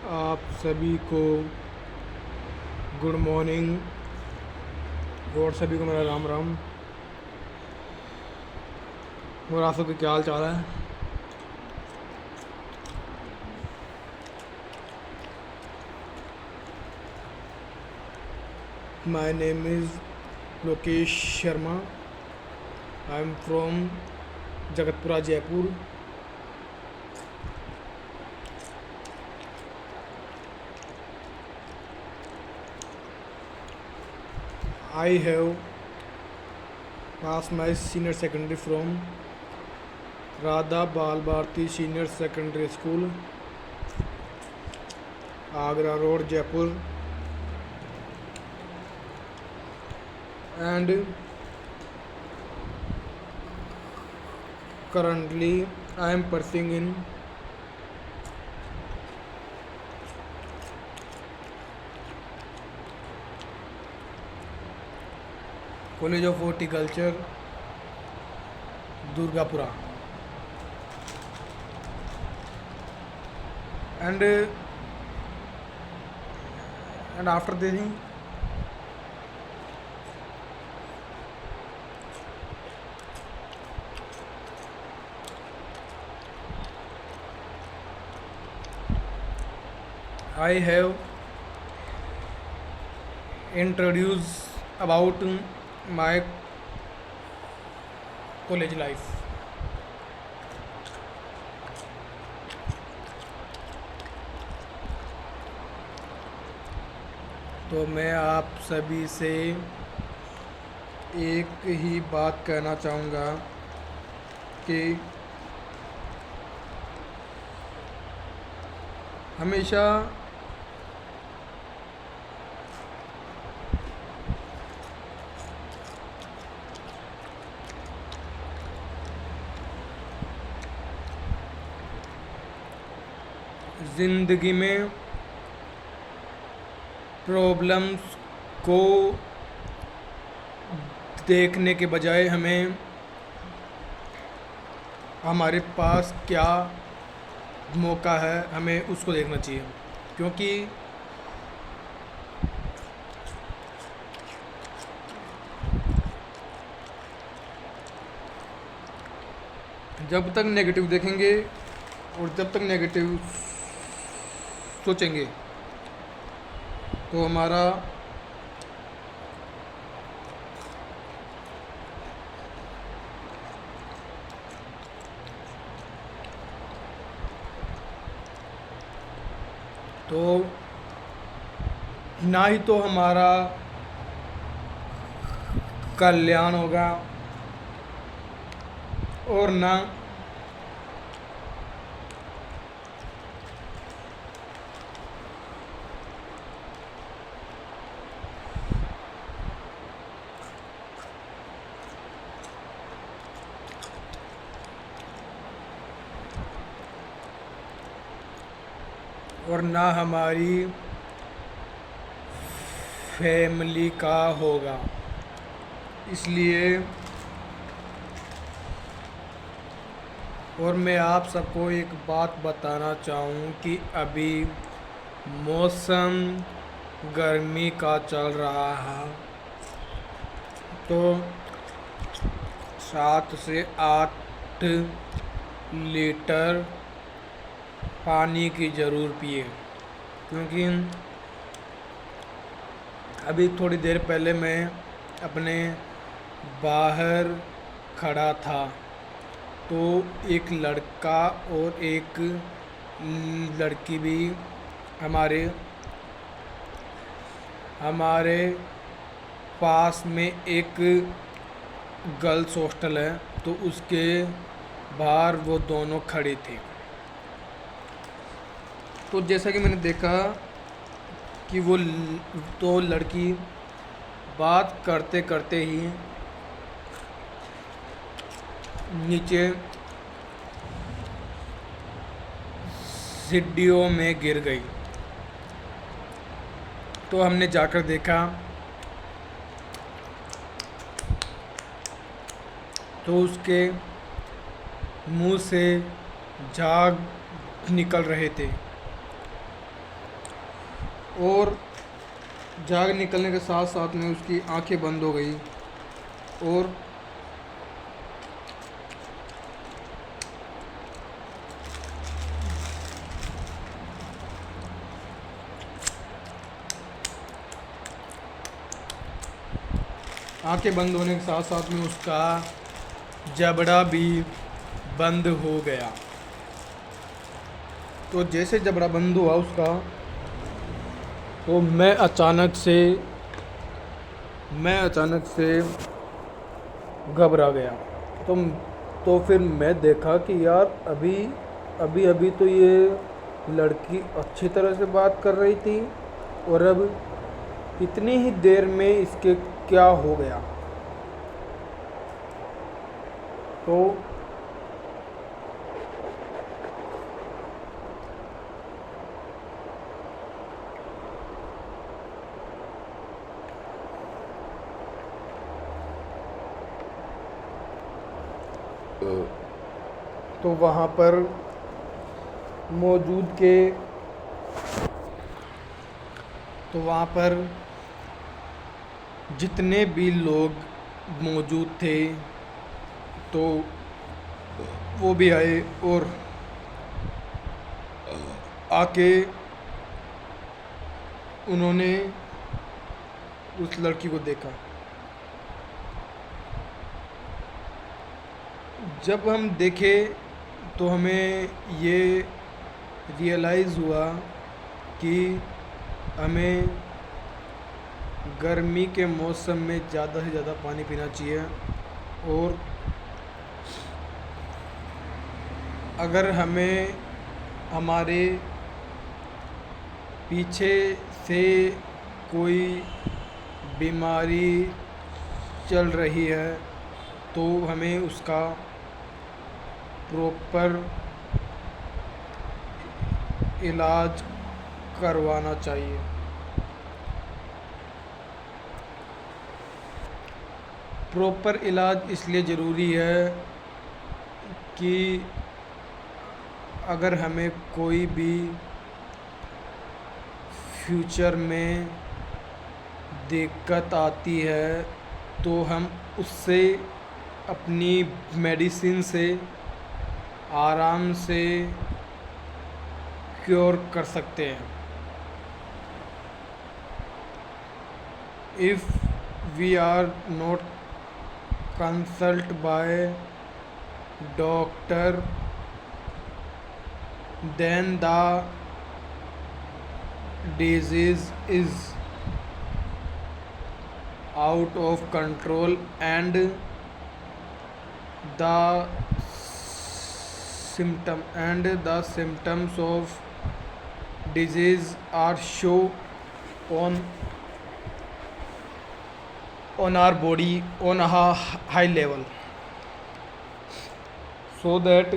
आप सभी को गुड मॉर्निंग और सभी को मेरा राम राम। और आप सबके क्या हाल चाल है। My name is Lokesh Sharma. I am from Jagatpura Jaipur. I have passed my senior secondary from Radha Bal Bharti Senior Secondary School, Agra Road, Jaipur, and currently I am pursuing in College of Horticulture, Durgapura, and after this I have introduced about my college life. तो मैं आप सभी से एक ही बात कहना चाहूँगा कि हमेशा ज़िंदगी में प्रॉब्लम्स को देखने के बजाय हमें हमारे पास क्या मौका है हमें उसको देखना चाहिए, क्योंकि जब तक नेगेटिव देखेंगे और जब तक नेगेटिव सोचेंगे तो हमारा तो ना ही तो हमारा कल्याण होगा और ना हमारी फैमिली का होगा। इसलिए और मैं आप सबको एक बात बताना चाहूँ कि अभी मौसम गर्मी का चल रहा है, तो 7 से 8 लीटर पानी की ज़रूर पिए, क्योंकि अभी थोड़ी देर पहले मैं अपने बाहर खड़ा था तो एक लड़का और एक लड़की भी हमारे पास में एक गर्ल्स हॉस्टल है, तो उसके बाहर वो दोनों खड़े थे। तो जैसा कि मैंने देखा कि वो तो लड़की बात करते करते ही नीचे सीढ़ियों में गिर गई। तो हमने जाकर देखा तो उसके मुंह से झाग निकल रहे थे। और झाग निकलने के साथ साथ में उसकी आंखें बंद हो गई और आंखें बंद होने के साथ साथ में उसका जबड़ा भी बंद हो गया। तो जैसे जबड़ा बंद हुआ उसका, तो मैं अचानक से घबरा गया। तो तो फिर मैं देखा कि यार अभी अभी अभी तो ये लड़की अच्छी तरह से बात कर रही थी और अब इतनी ही देर में इसके क्या हो गया। तो तो वहाँ पर मौजूद के तो वहाँ पर जितने भी लोग मौजूद थे तो वो भी आए और आके उन्होंने उस लड़की को देखा। जब हम देखे तो हमें ये रियलाइज़ हुआ कि हमें गर्मी के मौसम में ज़्यादा से ज़्यादा पानी पीना चाहिए और अगर हमें हमारे पीछे से कोई बीमारी चल रही है तो हमें उसका प्रॉपर इलाज करवाना चाहिए। प्रॉपर इलाज इसलिए ज़रूरी है कि अगर हमें कोई भी फ्यूचर में दिक्कत आती है तो हम उससे अपनी मेडिसिन से आराम से क्योर कर सकते हैं। If we are not consult by doctor then the disease is out of control and the symptoms of disease are show on our body on a high level, so that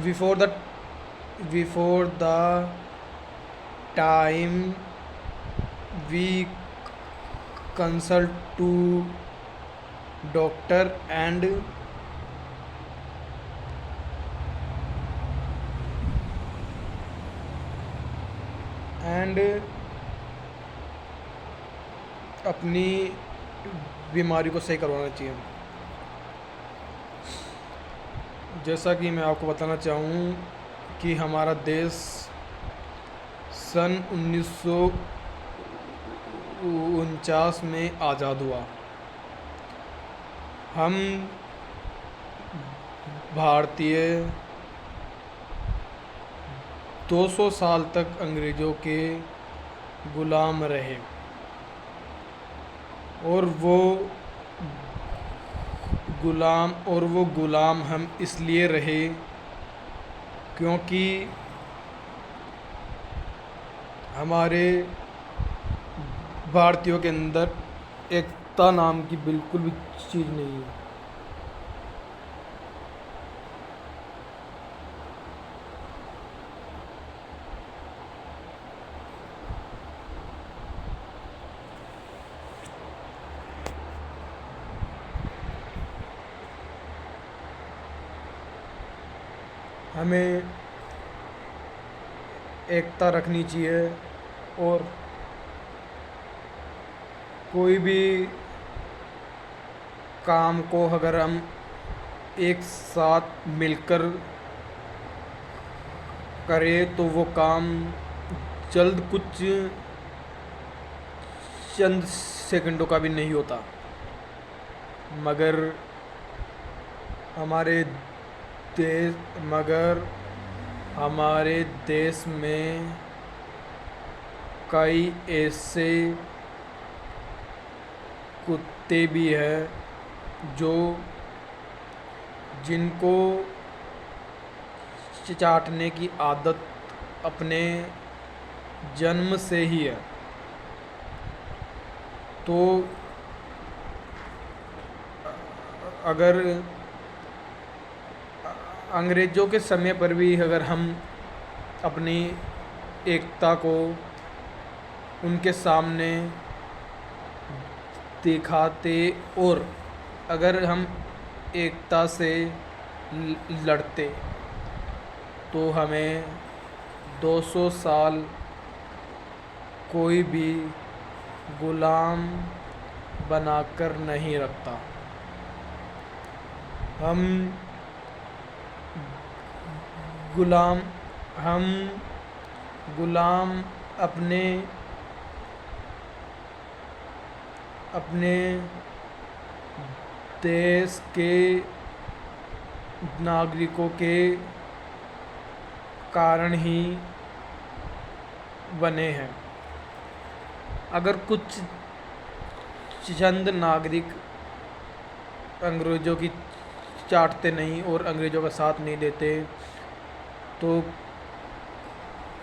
before the time we consult to doctor and अपनी बीमारी को सही करवाना चाहिए। जैसा कि मैं आपको बताना चाहूँ कि हमारा देश सन 1949 में आज़ाद हुआ। हम भारतीय 200 साल तक अंग्रेज़ों के ग़ुलाम रहे और वो ग़ुलाम हम इसलिए रहे क्योंकि हमारे भारतीयों के अंदर एकता नाम की बिल्कुल भी चीज़ नहीं है। हमें एकता रखनी चाहिए। और कोई भी काम को अगर हम एक साथ मिलकर करें तो वो काम जल्द कुछ चंद सेकंडों का भी नहीं होता। मगर हमारे देश मगर हमारे देश में कई ऐसे कुत्ते भी हैं जो जिनको चाटने की आदत अपने जन्म से ही है। तो अगर अंग्रेज़ों के समय पर भी अगर हम अपनी एकता को उनके सामने दिखाते और अगर हम एकता से लड़ते तो हमें 200 साल कोई भी गुलाम बनाकर नहीं रखता। हम गुलाम हम गुलाम अपने अपने देश के नागरिकों के कारण ही बने हैं। अगर कुछ चंद नागरिक अंग्रेज़ों की चाटते नहीं और अंग्रेज़ों का साथ नहीं देते तो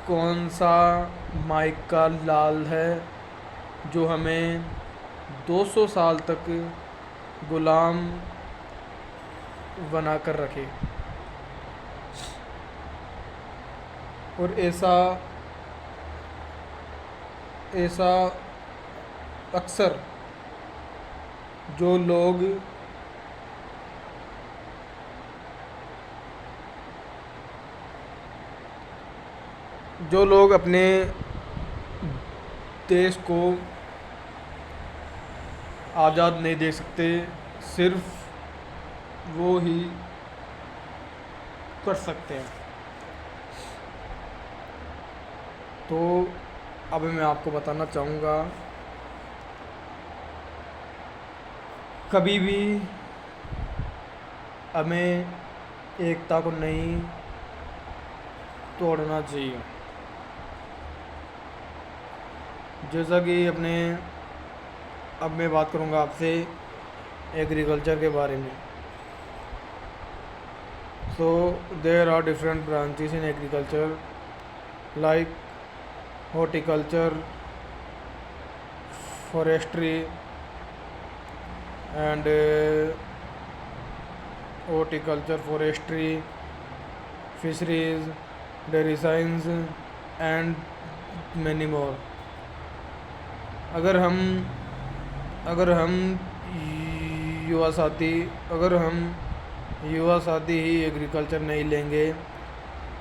कौन सा माइक का लाल है जो हमें 200 साल तक गुलाम बनाकर रखे। और ऐसा अक्सर जो लोग अपने देश को आज़ाद नहीं दे सकते, सिर्फ वो ही कर सकते हैं। तो अब मैं आपको बताना चाहूँगा, कभी भी हमें एकता को नहीं तोड़ना चाहिए। जैसा कि अब मैं बात करूँगा आपसे एग्रीकल्चर के बारे में। So there are different branches in agriculture like horticulture, forestry and fisheries, dairy science and many more। अगर हम युवा साथी ही एग्रीकल्चर नहीं लेंगे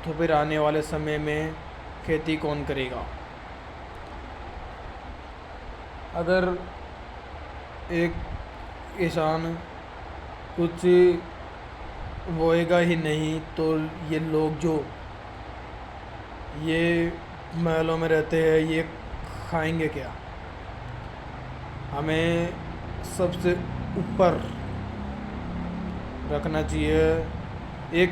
तो फिर आने वाले समय में खेती कौन करेगा। अगर एक किसान कुछ बोएगा ही नहीं तो ये लोग जो ये महलों में रहते हैं ये खाएंगे क्या। हमें सबसे ऊपर रखना चाहिए एक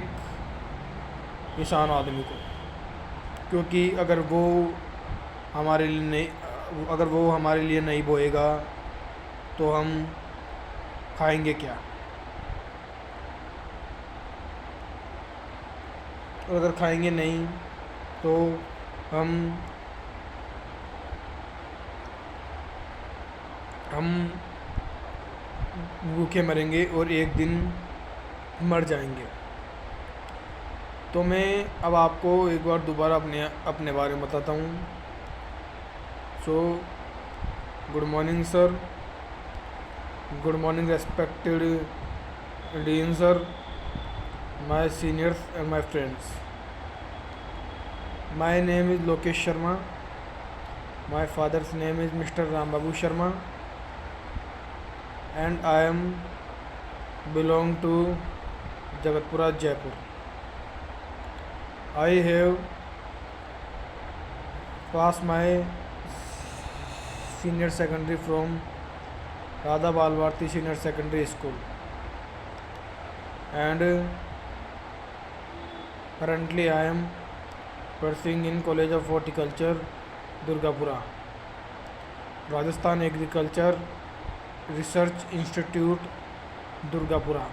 किसान आदमी को, क्योंकि अगर वो हमारे लिए नहीं बोएगा तो हम खाएंगे क्या। और अगर खाएंगे नहीं तो हम भूखे मरेंगे और एक दिन मर जाएंगे। तो मैं अब आपको एक बार दोबारा अपने बारे में बताता हूँ। So good morning sir, good morning respected dean sir my seniors and my friends. My name is Lokesh Sharma. My father's name is Mr. Rambabu Sharma, and I am belong to Jagatpura, Jaipur. I have passed my senior secondary from Radha Balvarti Senior Secondary School, and currently I am pursuing in College of Horticulture, Durgapura, Rajasthan Agriculture Research Institute, Durgapura,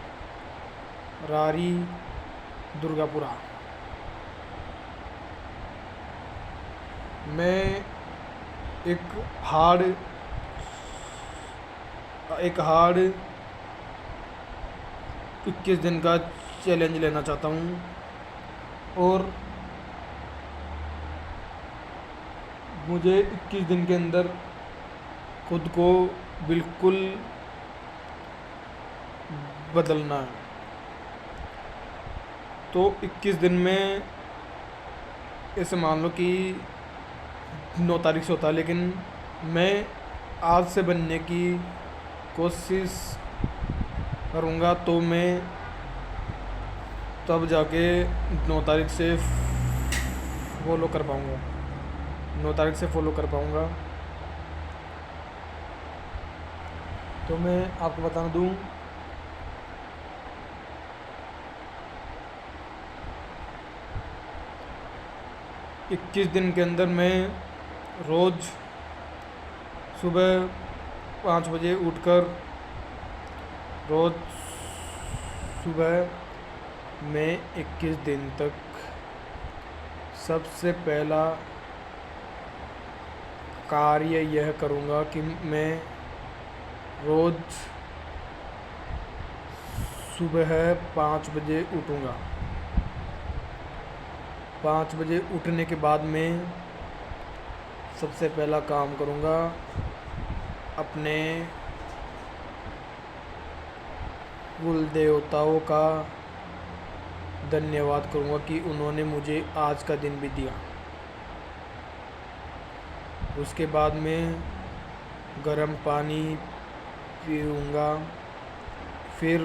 Rari, Durgapura. मैं एक hard 21 दिन का challenge लेना चाहता हूँ, और मुझे 21 दिन के अंदर खुद को बिल्कुल बदलना है। तो 21 दिन में ऐसे मान लो कि 9 तारीख से होता है, लेकिन मैं आज से बनने की कोशिश करूँगा, तो मैं तब जाके 9 तारीख से फॉलो कर पाऊँगा, 9 तारीख से फॉलो कर पाऊँगा। तो मैं आपको बता दूँ, इक्कीस दिन के अंदर मैं रोज़ सुबह 5 बजे उठकर रोज़ सुबह मैं 21 दिन तक सबसे पहला कार्य यह करूँगा कि मैं रोज़ सुबह 5 बजे उठूँगा। 5 बजे उठने के बाद मैं सबसे पहला काम करूँगा, अपने कुल देवताओं का धन्यवाद करूँगा कि उन्होंने मुझे आज का दिन भी दिया। उसके बाद मैं गर्म पानी पीऊँगा, फिर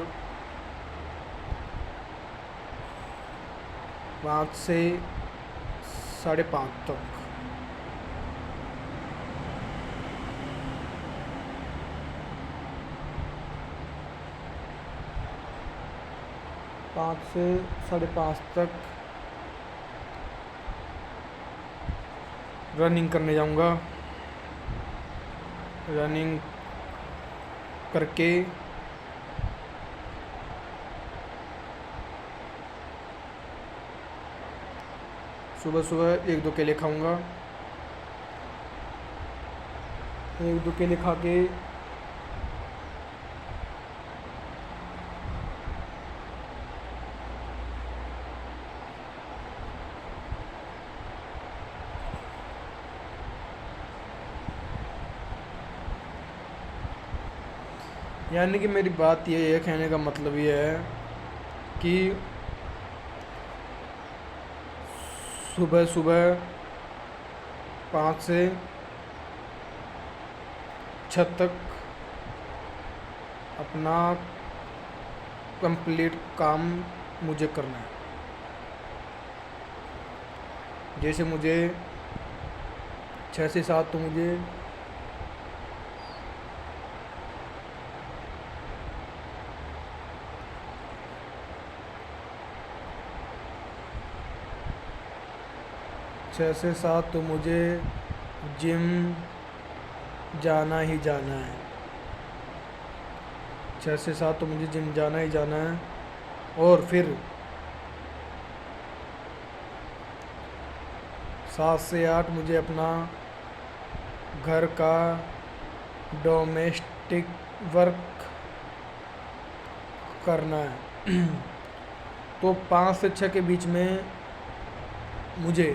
5 से 5:30 तक पाँच से 5:30 तक रनिंग करने जाऊंगा। रनिंग करके सुबह सुबह 1-2 केले खाऊंगा। 1-2 केले खा के यानी कि मेरी बात ये है, कहने का मतलब ये है कि सुबह सुबह 5 से 6 तक अपना कंप्लीट काम मुझे करना है। जैसे मुझे 6 से 7 तो मुझे तो मुझे जिम जाना ही जाना है। 6 से 7 तो मुझे जिम जाना ही जाना है। और फिर 7 से 8 मुझे अपना घर का डोमेस्टिक वर्क करना है। तो 5 से 6 के बीच में मुझे